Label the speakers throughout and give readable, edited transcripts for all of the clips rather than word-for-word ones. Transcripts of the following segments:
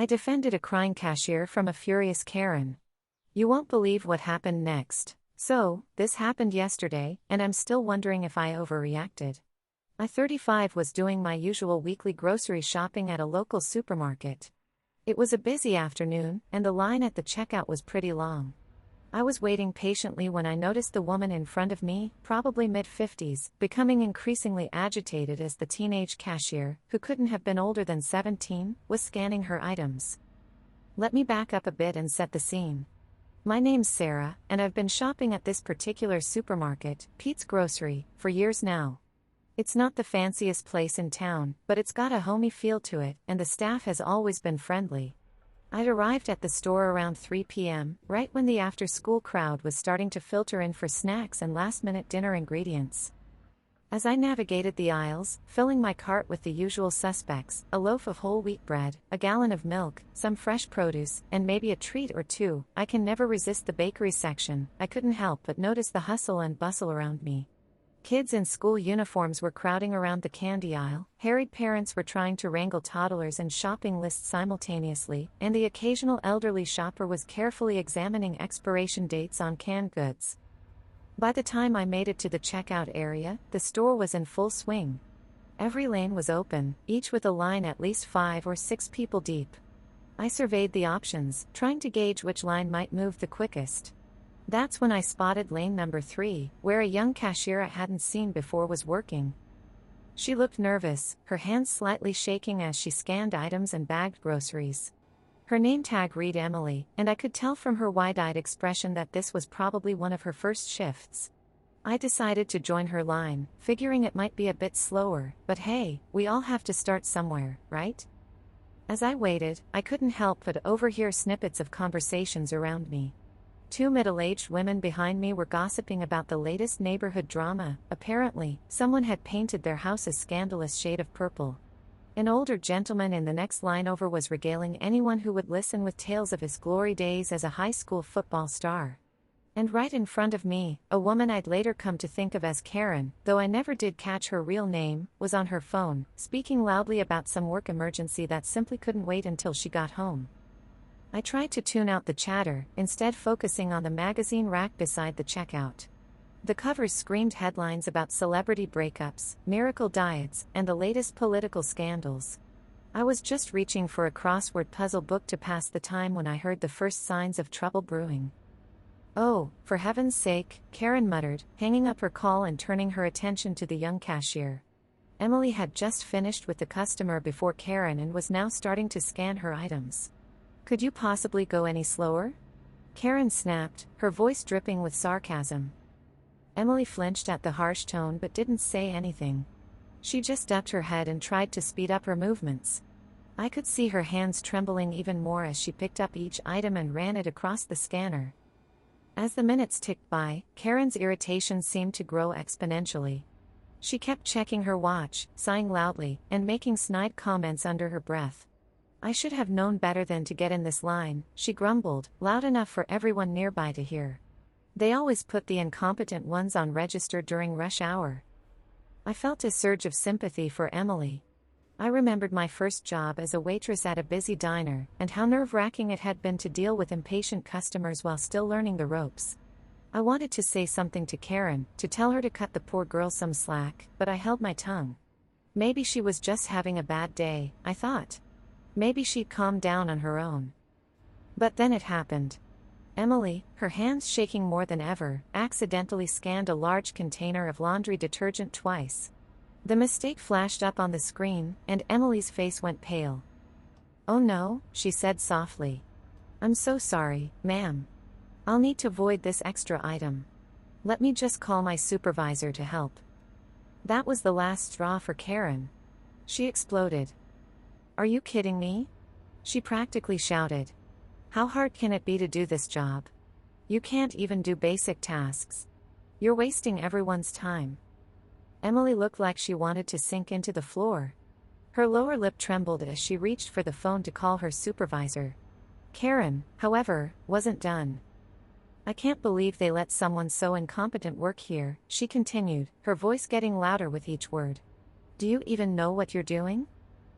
Speaker 1: I defended a crying cashier from a furious Karen. You won't believe what happened next. So, this happened yesterday, and I'm still wondering if I overreacted. I 35 was doing my usual weekly grocery shopping at a local supermarket. It was a busy afternoon, and the line at the checkout was pretty long. I was waiting patiently when I noticed the woman in front of me, probably mid-50s, becoming increasingly agitated as the teenage cashier, who couldn't have been older than 17, was scanning her items. Let me back up a bit and set the scene. My name's Sarah, and I've been shopping at this particular supermarket, Pete's Grocery, for years now. It's not the fanciest place in town, but it's got a homey feel to it, and the staff has always been friendly. I'd arrived at the store around 3 p.m., right when the after-school crowd was starting to filter in for snacks and last-minute dinner ingredients. As I navigated the aisles, filling my cart with the usual suspects, a loaf of whole wheat bread, a gallon of milk, some fresh produce, and maybe a treat or two, I can never resist the bakery section. I couldn't help but notice the hustle and bustle around me. Kids in school uniforms were crowding around the candy aisle, harried parents were trying to wrangle toddlers and shopping lists simultaneously, and the occasional elderly shopper was carefully examining expiration dates on canned goods. By the time I made it to the checkout area, the store was in full swing. Every lane was open, each with a line at least 5 or 6 people deep. I surveyed the options, trying to gauge which line might move the quickest. That's when I spotted lane number 3, where a young cashier I hadn't seen before was working. She looked nervous, her hands slightly shaking as she scanned items and bagged groceries. Her name tag read Emily, and I could tell from her wide-eyed expression that this was probably one of her first shifts. I decided to join her line, figuring it might be a bit slower, but hey, we all have to start somewhere, right? As I waited, I couldn't help but overhear snippets of conversations around me. 2 middle-aged women behind me were gossiping about the latest neighborhood drama. Apparently, someone had painted their house a scandalous shade of purple. An older gentleman in the next line over was regaling anyone who would listen with tales of his glory days as a high school football star. And right in front of me, a woman I'd later come to think of as Karen, though I never did catch her real name, was on her phone, speaking loudly about some work emergency that simply couldn't wait until she got home. I tried to tune out the chatter, instead focusing on the magazine rack beside the checkout. The covers screamed headlines about celebrity breakups, miracle diets, and the latest political scandals. I was just reaching for a crossword puzzle book to pass the time when I heard the first signs of trouble brewing. "Oh, for heaven's sake," Karen muttered, hanging up her call and turning her attention to the young cashier. Emily had just finished with the customer before Karen and was now starting to scan her items. "Could you possibly go any slower?" Karen snapped, her voice dripping with sarcasm. Emily flinched at the harsh tone but didn't say anything. She just ducked her head and tried to speed up her movements. I could see her hands trembling even more as she picked up each item and ran it across the scanner. As the minutes ticked by, Karen's irritation seemed to grow exponentially. She kept checking her watch, sighing loudly, and making snide comments under her breath. "I should have known better than to get in this line," she grumbled, loud enough for everyone nearby to hear. "They always put the incompetent ones on register during rush hour." I felt a surge of sympathy for Emily. I remembered my first job as a waitress at a busy diner, and how nerve-wracking it had been to deal with impatient customers while still learning the ropes. I wanted to say something to Karen, to tell her to cut the poor girl some slack, but I held my tongue. Maybe she was just having a bad day, I thought. Maybe she'd calm down on her own. But then it happened. Emily, her hands shaking more than ever, accidentally scanned a large container of laundry detergent twice. The mistake flashed up on the screen, and Emily's face went pale. "Oh no," she said softly. "I'm so sorry, ma'am. I'll need to void this extra item. Let me just call my supervisor to help." That was the last straw for Karen. She exploded. "Are you kidding me?" she practically shouted. "How hard can it be to do this job? You can't even do basic tasks. You're wasting everyone's time." Emily looked like she wanted to sink into the floor. Her lower lip trembled as she reached for the phone to call her supervisor. Karen, however, wasn't done. "I can't believe they let someone so incompetent work here," she continued, her voice getting louder with each word. "Do you even know what you're doing?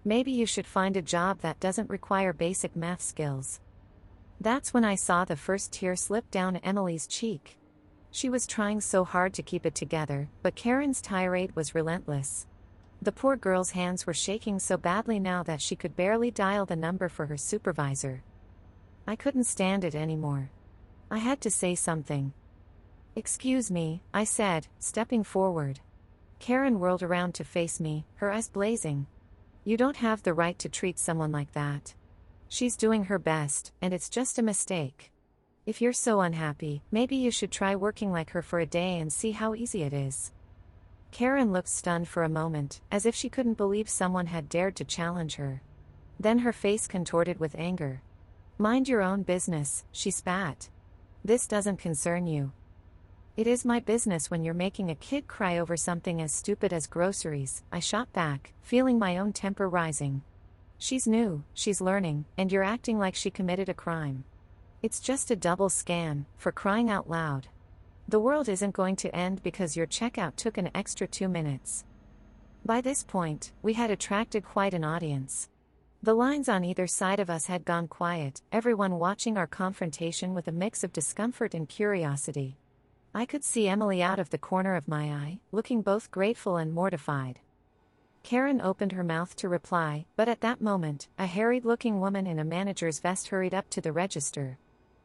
Speaker 1: Maybe you should find a job that doesn't require basic math skills. That's when I saw the first tear slip down Emily's cheek. She was trying so hard to keep it together, but Karen's tirade was relentless. The poor girl's hands were shaking so badly now that she could barely dial the number for her supervisor. I couldn't stand it anymore. I had to say something. "Excuse me," I said, stepping forward. Karen whirled around to face me, her eyes blazing. "You don't have the right to treat someone like that. She's doing her best, and it's just a mistake. If you're so unhappy, maybe you should try working like her for a day and see how easy it is." Karen looked stunned for a moment, as if she couldn't believe someone had dared to challenge her. Then her face contorted with anger. "Mind your own business," she spat. "This doesn't concern you." "It is my business when you're making a kid cry over something as stupid as groceries," I shot back, feeling my own temper rising. "She's new, she's learning, and you're acting like she committed a crime. It's just a double scan, for crying out loud. The world isn't going to end because your checkout took an extra 2 minutes." By this point, we had attracted quite an audience. The lines on either side of us had gone quiet, everyone watching our confrontation with a mix of discomfort and curiosity. I could see Emily out of the corner of my eye, looking both grateful and mortified. Karen opened her mouth to reply, but at that moment, a harried-looking woman in a manager's vest hurried up to the register.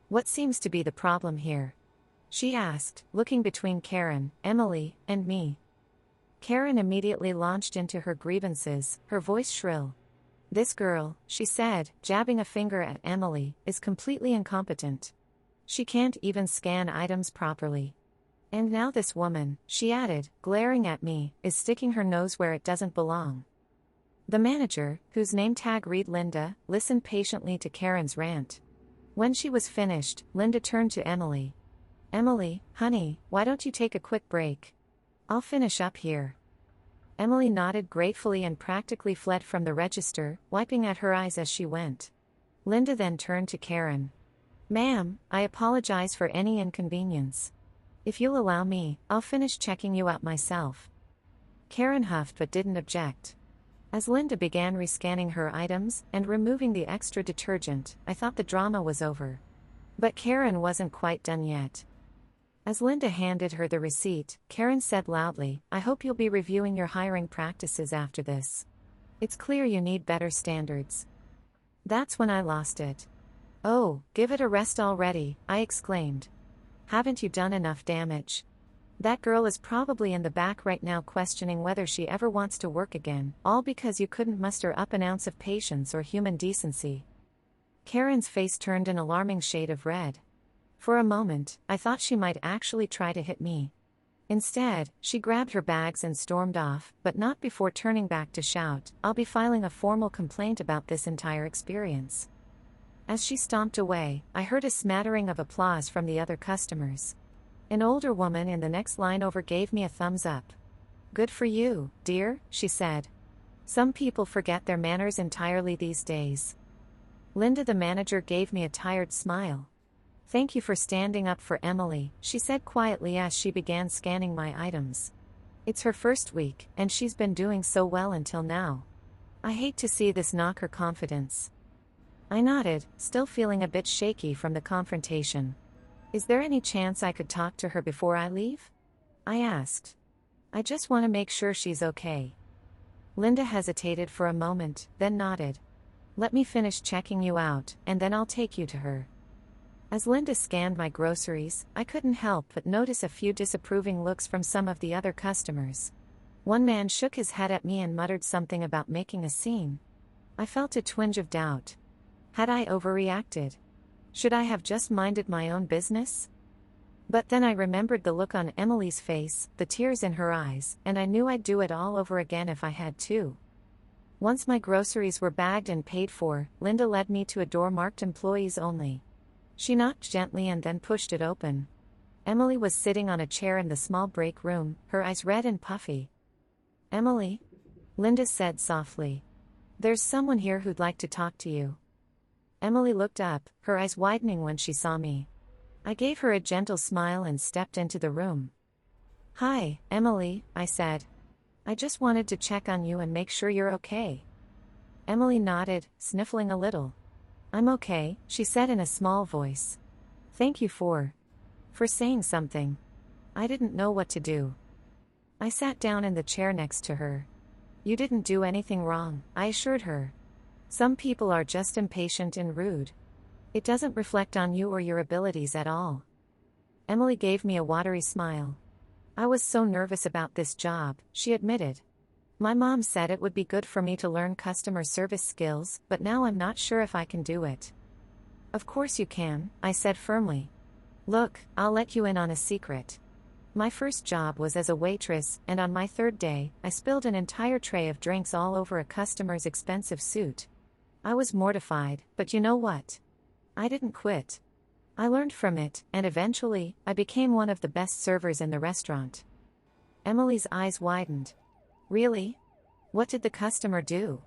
Speaker 1: "What seems to be the problem here?" she asked, looking between Karen, Emily, and me. Karen immediately launched into her grievances, her voice shrill. "This girl," she said, jabbing a finger at Emily, "is completely incompetent. She can't even scan items properly. And now this woman," she added, glaring at me, "is sticking her nose where it doesn't belong." The manager, whose name tag read Linda, listened patiently to Karen's rant. When she was finished, Linda turned to Emily. "Emily, honey, why don't you take a quick break? I'll finish up here." Emily nodded gratefully and practically fled from the register, wiping at her eyes as she went. Linda then turned to Karen. "Ma'am, I apologize for any inconvenience. If you'll allow me, I'll finish checking you out myself." Karen huffed but didn't object. As Linda began rescanning her items and removing the extra detergent, I thought the drama was over. But Karen wasn't quite done yet. As Linda handed her the receipt, Karen said loudly, "I hope you'll be reviewing your hiring practices after this. It's clear you need better standards." That's when I lost it. "Oh, give it a rest already," I exclaimed. "Haven't you done enough damage? That girl is probably in the back right now questioning whether she ever wants to work again, all because you couldn't muster up an ounce of patience or human decency." Karen's face turned an alarming shade of red. For a moment, I thought she might actually try to hit me. Instead, she grabbed her bags and stormed off, but not before turning back to shout, "I'll be filing a formal complaint about this entire experience." As she stomped away, I heard a smattering of applause from the other customers. An older woman in the next line over gave me a thumbs up. "Good for you, dear," she said. "Some people forget their manners entirely these days." Linda, the manager, gave me a tired smile. "Thank you for standing up for Emily," she said quietly as she began scanning my items. "It's her first week, and she's been doing so well until now. I hate to see this knock her confidence." I nodded, still feeling a bit shaky from the confrontation. "Is there any chance I could talk to her before I leave?" I asked. "I just want to make sure she's okay." Linda hesitated for a moment, then nodded. "Let me finish checking you out, and then I'll take you to her." As Linda scanned my groceries, I couldn't help but notice a few disapproving looks from some of the other customers. One man shook his head at me and muttered something about making a scene. I felt a twinge of doubt. Had I overreacted? Should I have just minded my own business? But then I remembered the look on Emily's face, the tears in her eyes, and I knew I'd do it all over again if I had to. Once my groceries were bagged and paid for, Linda led me to a door marked "Employees Only." She knocked gently and then pushed it open. Emily was sitting on a chair in the small break room, her eyes red and puffy. "Emily?" Linda said softly. "There's someone here who'd like to talk to you." Emily looked up, her eyes widening when she saw me. I gave her a gentle smile and stepped into the room. "Hi, Emily," I said. "I just wanted to check on you and make sure you're okay." Emily nodded, sniffling a little. I'm okay, she said in a small voice. Thank you for saying something. I didn't know what to do. I sat down in the chair next to her. You didn't do anything wrong, I assured her. Some people are just impatient and rude. It doesn't reflect on you or your abilities at all. Emily gave me a watery smile. I was so nervous about this job, she admitted. My mom said it would be good for me to learn customer service skills, but now I'm not sure if I can do it. Of course you can, I said firmly. Look, I'll let you in on a secret. My first job was as a waitress, and on my third day, I spilled an entire tray of drinks all over a customer's expensive suit. I was mortified, but you know what? I didn't quit. I learned from it, and eventually, I became one of the best servers in the restaurant. Emily's eyes widened. Really? What did the customer do?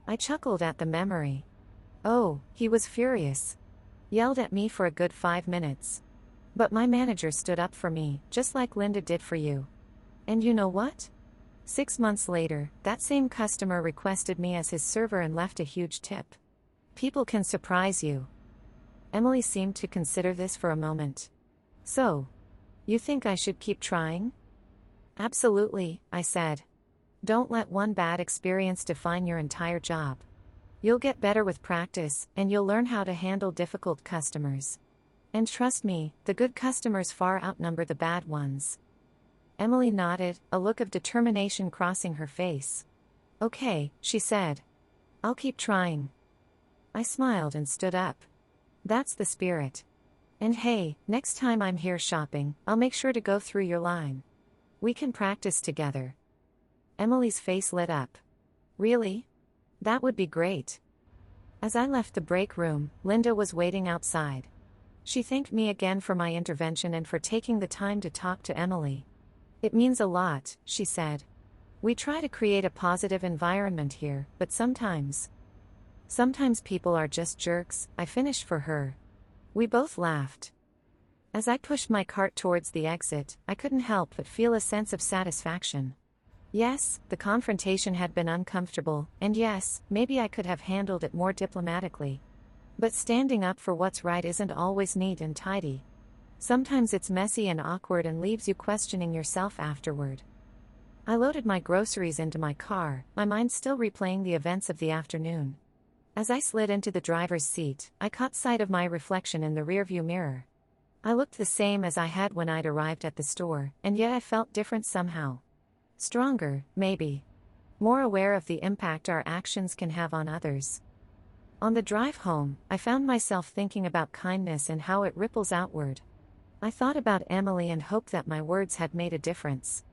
Speaker 1: I chuckled at the memory. Oh, he was furious. Yelled at me for a good 5 minutes. But my manager stood up for me, just like Linda did for you. And you know what? 6 months later, that same customer requested me as his server and left a huge tip. People can surprise you. Emily seemed to consider this for a moment. So, you think I should keep trying? Absolutely, I said. Don't let one bad experience define your entire job. You'll get better with practice, and you'll learn how to handle difficult customers. And trust me, the good customers far outnumber the bad ones. Emily nodded, a look of determination crossing her face. Okay, she said. I'll keep trying. I smiled and stood up. That's the spirit. And hey, next time I'm here shopping, I'll make sure to go through your line. We can practice together. Emily's face lit up. Really? That would be great. As I left the break room, Linda was waiting outside. She thanked me again for my intervention and for taking the time to talk to Emily. It means a lot, she said. We try to create a positive environment here, but sometimes people are just jerks, I finished for her. We both laughed. As I pushed my cart towards the exit, I couldn't help but feel a sense of satisfaction. Yes, the confrontation had been uncomfortable, and yes, maybe I could have handled it more diplomatically. But standing up for what's right isn't always neat and tidy. Sometimes it's messy and awkward and leaves you questioning yourself afterward. I loaded my groceries into my car, my mind still replaying the events of the afternoon. As I slid into the driver's seat, I caught sight of my reflection in the rearview mirror. I looked the same as I had when I'd arrived at the store, and yet I felt different somehow. Stronger, maybe. More aware of the impact our actions can have on others. On the drive home, I found myself thinking about kindness and how it ripples outward. I thought about Emily and hoped that my words had made a difference.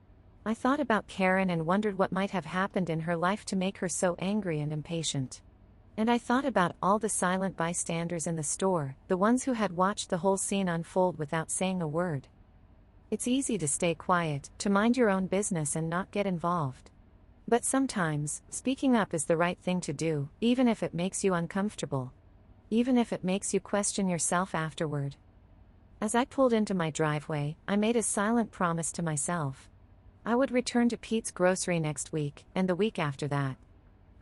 Speaker 1: I thought about Karen and wondered what might have happened in her life to make her so angry and impatient. And I thought about all the silent bystanders in the store, the ones who had watched the whole scene unfold without saying a word. It's easy to stay quiet, to mind your own business and not get involved. But sometimes, speaking up is the right thing to do, even if it makes you uncomfortable. Even if it makes you question yourself afterward. As I pulled into my driveway, I made a silent promise to myself. I would return to Pete's grocery next week, and the week after that.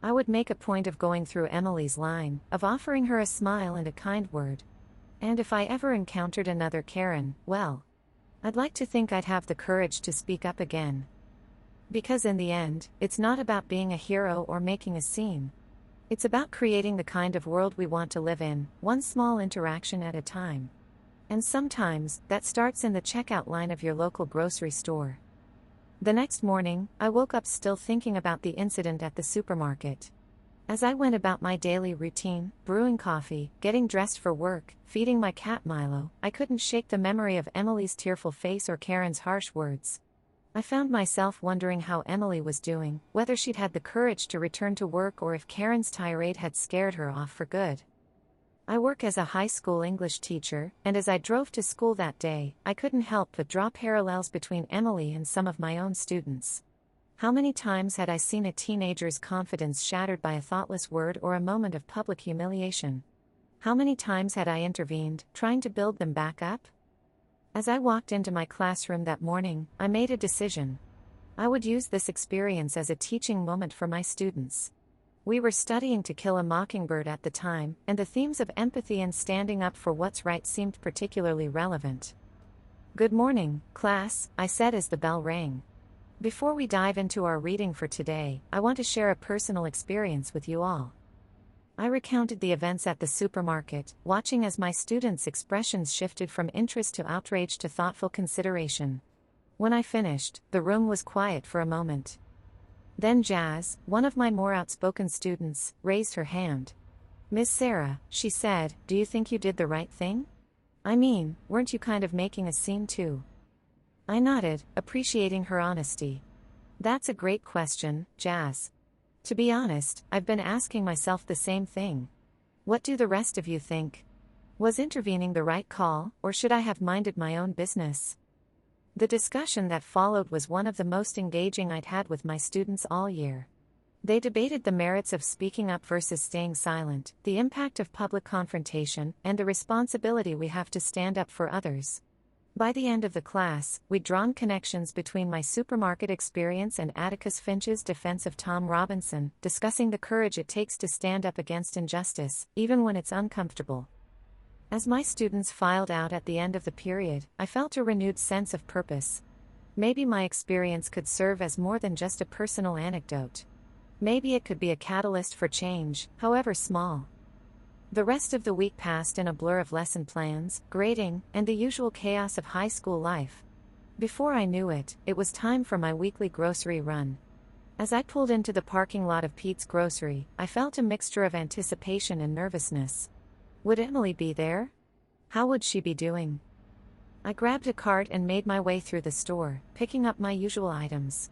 Speaker 1: I would make a point of going through Emily's line, of offering her a smile and a kind word. And if I ever encountered another Karen, well, I'd like to think I'd have the courage to speak up again. Because in the end, it's not about being a hero or making a scene. It's about creating the kind of world we want to live in, one small interaction at a time. And sometimes, that starts in the checkout line of your local grocery store. The next morning, I woke up still thinking about the incident at the supermarket. As I went about my daily routine, brewing coffee, getting dressed for work, feeding my cat Milo, I couldn't shake the memory of Emily's tearful face or Karen's harsh words. I found myself wondering how Emily was doing, whether she'd had the courage to return to work or if Karen's tirade had scared her off for good. I work as a high school English teacher, and as I drove to school that day, I couldn't help but draw parallels between Emily and some of my own students. How many times had I seen a teenager's confidence shattered by a thoughtless word or a moment of public humiliation? How many times had I intervened, trying to build them back up? As I walked into my classroom that morning, I made a decision. I would use this experience as a teaching moment for my students. We were studying To Kill a Mockingbird at the time, and the themes of empathy and standing up for what's right seemed particularly relevant. "Good morning, class," I said as the bell rang. "Before we dive into our reading for today, I want to share a personal experience with you all." I recounted the events at the supermarket, watching as my students' expressions shifted from interest to outrage to thoughtful consideration. When I finished, the room was quiet for a moment. Then Jazz, one of my more outspoken students, raised her hand. "Miss Sarah," she said, "do you think you did the right thing? I mean, weren't you kind of making a scene too?" I nodded, appreciating her honesty. "That's a great question, Jazz. To be honest, I've been asking myself the same thing. What do the rest of you think? Was intervening the right call, or should I have minded my own business?" The discussion that followed was one of the most engaging I'd had with my students all year. They debated the merits of speaking up versus staying silent, the impact of public confrontation, and the responsibility we have to stand up for others. By the end of the class, we'd drawn connections between my supermarket experience and Atticus Finch's defense of Tom Robinson, discussing the courage it takes to stand up against injustice, even when it's uncomfortable. As my students filed out at the end of the period, I felt a renewed sense of purpose. Maybe my experience could serve as more than just a personal anecdote. Maybe it could be a catalyst for change, however small. The rest of the week passed in a blur of lesson plans, grading, and the usual chaos of high school life. Before I knew it, it was time for my weekly grocery run. As I pulled into the parking lot of Pete's Grocery, I felt a mixture of anticipation and nervousness. Would Emily be there? How would she be doing? I grabbed a cart and made my way through the store, picking up my usual items.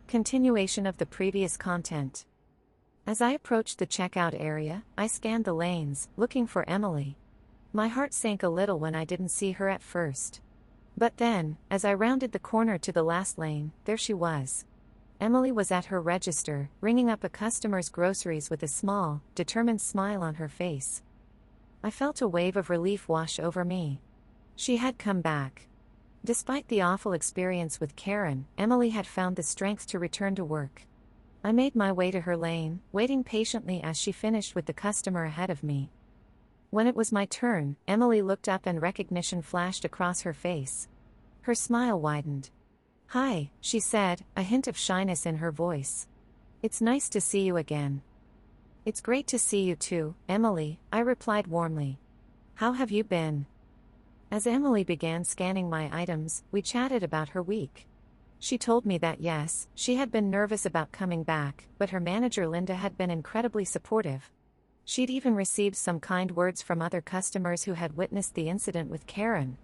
Speaker 1: Continuation of the previous content. As I approached the checkout area, I scanned the lanes, looking for Emily. My heart sank a little when I didn't see her at first. But then, as I rounded the corner to the last lane, there she was. Emily was at her register, ringing up a customer's groceries with a small, determined smile on her face. I felt a wave of relief wash over me. She had come back. Despite the awful experience with Karen, Emily had found the strength to return to work. I made my way to her lane, waiting patiently as she finished with the customer ahead of me. When it was my turn, Emily looked up and recognition flashed across her face. Her smile widened. "Hi," she said, a hint of shyness in her voice. "It's nice to see you again." "It's great to see you too, Emily," I replied warmly. "How have you been?" As Emily began scanning my items, we chatted about her week. She told me that yes, she had been nervous about coming back, but her manager Linda had been incredibly supportive. She'd even received some kind words from other customers who had witnessed the incident with Karen.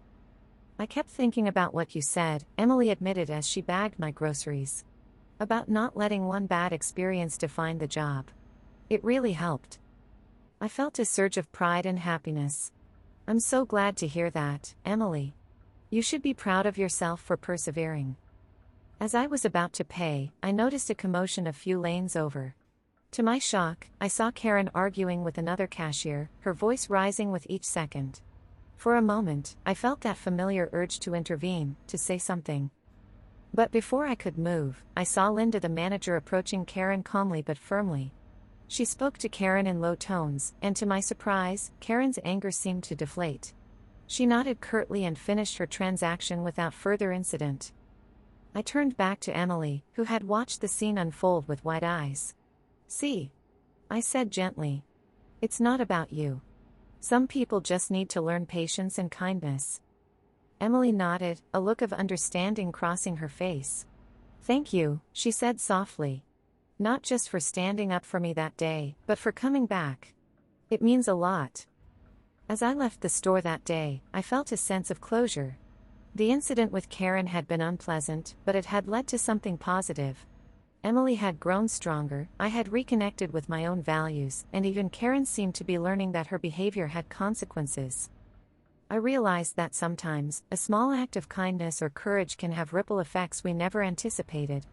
Speaker 1: "I kept thinking about what you said," Emily admitted as she bagged my groceries. "About not letting one bad experience define the job. It really helped." I felt a surge of pride and happiness. "I'm so glad to hear that, Emily. You should be proud of yourself for persevering." As I was about to pay, I noticed a commotion a few lanes over. To my shock, I saw Karen arguing with another cashier, her voice rising with each second. For a moment, I felt that familiar urge to intervene, to say something. But before I could move, I saw Linda the manager approaching Karen calmly but firmly. She spoke to Karen in low tones, and to my surprise, Karen's anger seemed to deflate. She nodded curtly and finished her transaction without further incident. I turned back to Emily, who had watched the scene unfold with wide eyes. "See," I said gently. "It's not about you. Some people just need to learn patience and kindness." Emily nodded, a look of understanding crossing her face. "Thank you," she said softly. "Not just for standing up for me that day, but for coming back. It means a lot." As I left the store that day, I felt a sense of closure. The incident with Karen had been unpleasant, but it had led to something positive. Emily had grown stronger, I had reconnected with my own values, and even Karen seemed to be learning that her behavior had consequences. I realized that sometimes, a small act of kindness or courage can have ripple effects we never anticipated.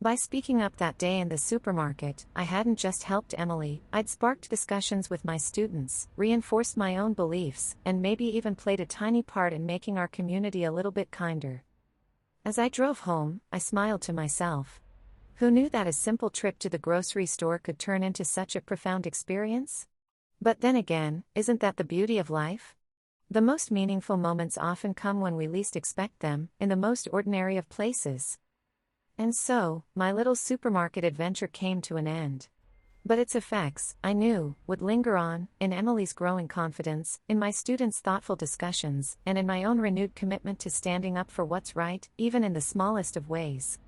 Speaker 1: By speaking up that day in the supermarket, I hadn't just helped Emily, I'd sparked discussions with my students, reinforced my own beliefs, and maybe even played a tiny part in making our community a little bit kinder. As I drove home, I smiled to myself. Who knew that a simple trip to the grocery store could turn into such a profound experience? But then again, isn't that the beauty of life? The most meaningful moments often come when we least expect them, in the most ordinary of places. And so, my little supermarket adventure came to an end. But its effects, I knew, would linger on, in Emily's growing confidence, in my students' thoughtful discussions, and in my own renewed commitment to standing up for what's right, even in the smallest of ways.